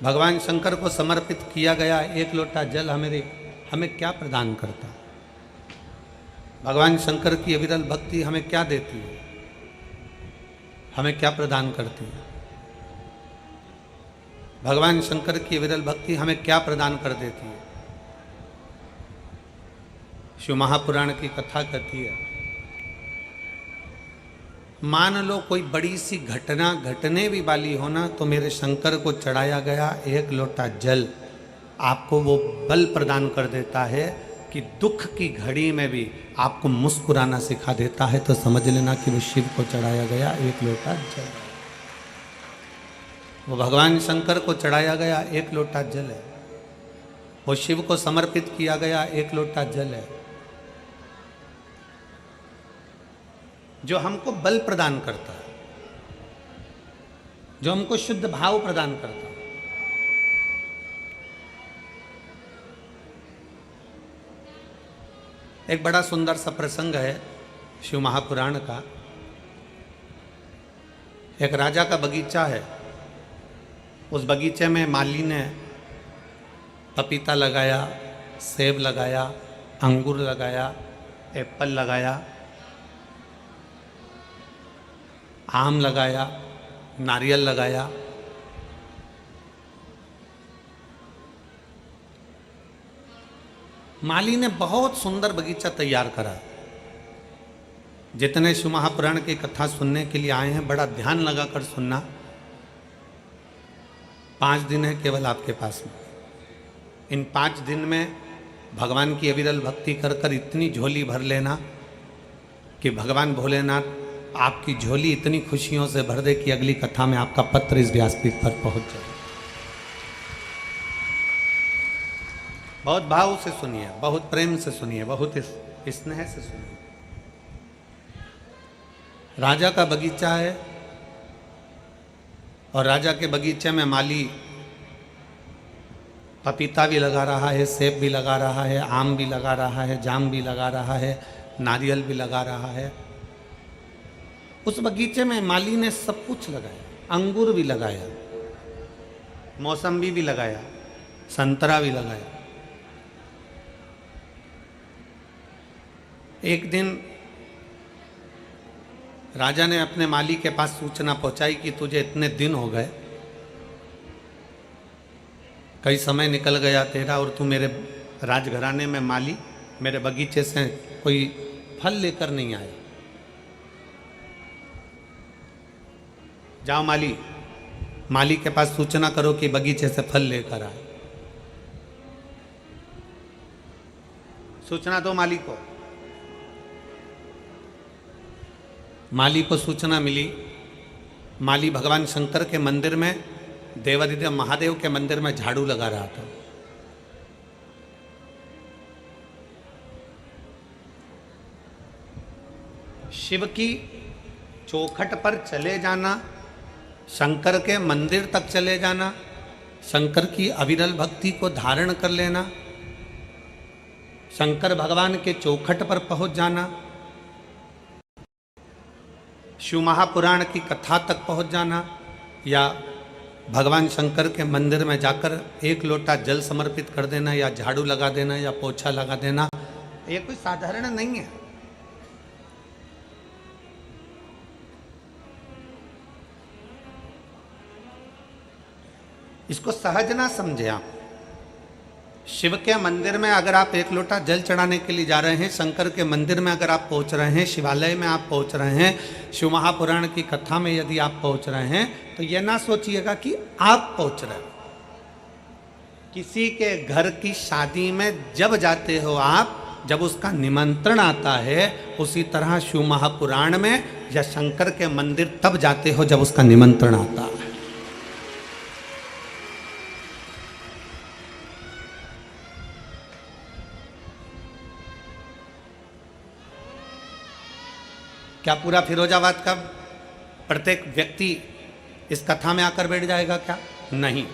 भगवान शंकर को समर्पित किया गया एक लोटा जल हमें क्या प्रदान करता? भगवान शंकर की अविरल भक्ति हमें क्या देती है? हमें क्या प्रदान करती है? भगवान शंकर की अविरल भक्ति हमें क्या प्रदान कर देती है? शिव महापुराण की कथा कहती है, मान लो कोई बड़ी सी घटना घटने भी वाली हो ना, तो मेरे शंकर को चढ़ाया गया एक लोटा जल आपको वो बल प्रदान कर देता है कि दुख की घड़ी में भी आपको मुस्कुराना सिखा देता है। तो समझ लेना कि वो शिव को चढ़ाया गया एक लोटा जल, वो भगवान शंकर को चढ़ाया गया एक लोटा जल है, वो शिव को समर्पित किया गया एक लोटा जल है, जो हमको बल प्रदान करता है, जो हमको शुद्ध भाव प्रदान करता है। एक बड़ा सुंदर सा प्रसंग है शिव महापुराण का। एक राजा का बगीचा है, उस बगीचे में माली ने पपीता लगाया, सेब लगाया, अंगूर लगाया, एप्पल लगाया, आम लगाया, नारियल लगाया। माली ने बहुत सुंदर बगीचा तैयार करा। जितने शिव महापुराण की कथा सुनने के लिए आए हैं, बड़ा ध्यान लगाकर सुनना। 5 दिन है केवल आपके पास में। इन 5 दिन में भगवान की अविरल भक्ति कर कर इतनी झोली भर लेना कि भगवान भोलेनाथ आपकी झोली इतनी खुशियों से भर दे कि अगली कथा में आपका पत्र इस व्यासपीठ पर पहुंच जाए। बहुत भाव से सुनिए, बहुत प्रेम से सुनिए, बहुत स्नेह से सुनिए। राजा का बगीचा है और राजा के बगीचे में माली पपीता भी लगा रहा है, सेब भी लगा रहा है, आम भी लगा रहा है, जाम भी लगा रहा है, नारियल भी लगा रहा है। उस बगीचे में माली ने सब कुछ लगाया, अंगूर भी लगाया, मौसम्बी भी लगाया, संतरा भी लगाया। एक दिन राजा ने अपने माली के पास सूचना पहुंचाई कि तुझे इतने दिन हो गए, कई समय निकल गया तेरा और तू मेरे राजघराने में माली मेरे बगीचे से कोई फल लेकर नहीं आया। जाओ माली के पास सूचना करो कि बगीचे से फल लेकर आए। सूचना दो माली को। माली को सूचना मिली। माली भगवान शंकर के मंदिर में, देवाधिदेव महादेव के मंदिर में झाड़ू लगा रहा था। शिव की चौखट पर चले जाना, शंकर के मंदिर तक चले जाना, शंकर की अविरल भक्ति को धारण कर लेना, शंकर भगवान के चौखट पर पहुंच जाना, शिव महापुराण की कथा तक पहुंच जाना, या भगवान शंकर के मंदिर में जाकर एक लोटा जल समर्पित कर देना, या झाड़ू लगा देना, या पोछा लगा देना, ये कोई साधारण नहीं है। इसको सहज ना समझे आप। शिव के मंदिर में अगर आप एक लोटा जल चढ़ाने के लिए जा रहे हैं, शंकर के मंदिर में अगर आप पहुंच रहे हैं, शिवालय में आप पहुंच रहे हैं, शिव महापुराण की कथा में यदि आप पहुंच रहे हैं, तो यह ना सोचिएगा कि आप पहुंच रहे हैं। किसी के घर की शादी में जब जाते हो आप, जब उसका निमंत्रण आता है, उसी तरह शिव महापुराण में या शंकर के मंदिर तब जाते हो जब उसका निमंत्रण आता है। क्या पूरा फिरोजाबाद का प्रत्येक व्यक्ति इस कथा में आकर बैठ जाएगा? क्या नहीं।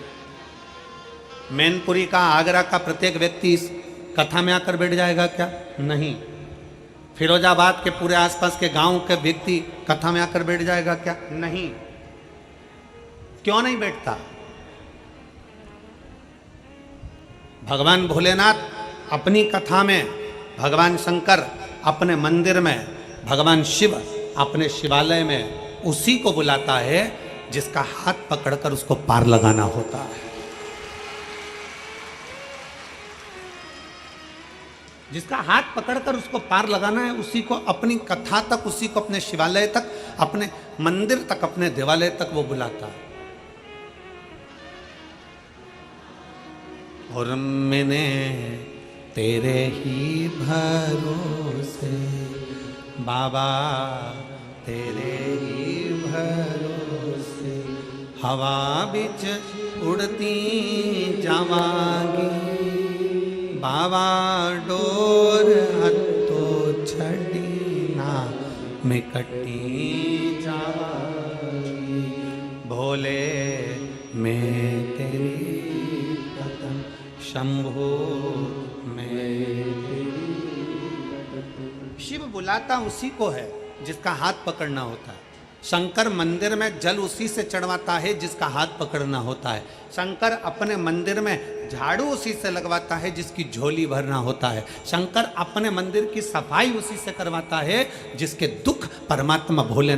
मैनपुरी का, आगरा का प्रत्येक व्यक्ति इस कथा में आकर बैठ जाएगा? क्या नहीं। फिरोजाबाद के पूरे आसपास के गांव के व्यक्ति कथा में आकर बैठ जाएगा? क्या नहीं। क्यों नहीं बैठता? भगवान भोलेनाथ अपनी कथा में, भगवान शंकर अपने मंदिर में, भगवान शिव अपने शिवालय में उसी को बुलाता है जिसका हाथ पकड़कर उसको पार लगाना होता है। जिसका हाथ पकड़कर उसको पार लगाना है, उसी को अपनी कथा तक, उसी को अपने शिवालय तक, अपने मंदिर तक, अपने देवालय तक वो बुलाता है। और मैंने तेरे ही भरोसे बाबा, तेरे ही भरोसे हवा बिच उड़ती जावांगी बाबा, डोर हथो छड़ी ना मैं कटी जावांगी भोले, मैं तेरी कदम शंभो में। शिव बुलाता उसी को है जिसका हाथ पकड़ना होता है। शंकर मंदिर में जल उसी से चढ़वाता है जिसका हाथ पकड़ना होता है। शंकर अपने मंदिर में झाड़ू उसी से लगवाता है जिसकी झोली भरना होता है। शंकर अपने मंदिर की सफाई उसी से करवाता है जिसके दुख परमात्मा भोले